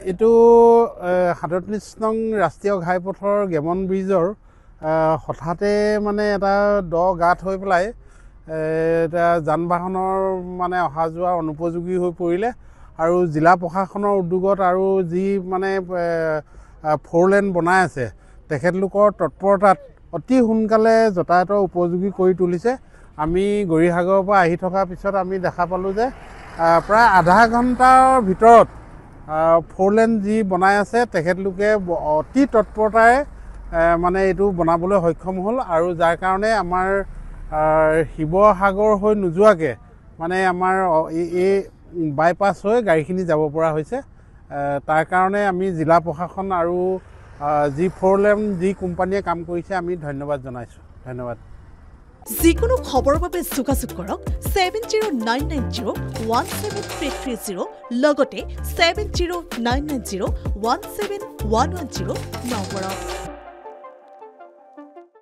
এইটো ৩৭ নং ৰাষ্ট্ৰীয় ঘাইপথৰ গেমন ব্ৰিজৰ হঠাতে মানে এটা গাঁত হৈ পেলাই এটা যান বাহনৰ মানে অহা যোৱা অনুপযোগী হৈ পৰিলে আৰু জিলা প্ৰশাসনৰ উদ্যোগত আৰু যি মানে 4 লেন বনাই আছে তেখেতলোকৰ তৎপৰতাত অতি সোনকালে যাতায়াতৰ উপযোগী কৰি তুলিছে। আমি গৰিসাগৰৰ পৰা আহি থকাৰ পিছত আমি দেখা পালোঁ যে প্ৰায় আধা ঘণ্টাৰ ভিতৰত 4 লেন যি বনাই আছে তেখেতলোকে অতি তৎপৰতাৰে মানে এইটো বনাবলৈ সক্ষম হ'ল আৰু যাৰ কাৰণে আমাৰ শিৱসাগৰ হৈ নোযোৱাকৈ মানে আমাৰ এই বাইপাছ হৈ গাড়ীখিনি যাব পৰা হৈছে। তাৰ কাৰণে আমি জিলা প্ৰশাসন আৰু যি 4 লেন যি কোম্পানীয়ে কাম কৰিছে আমি ধন্যবাদ জনাইছোঁ। ধন্যবাদ। যিকোনো খবৰৰ বাবে যোগাযোগ কৰক 7099017330 লগতে 7099017110 নম্বৰত।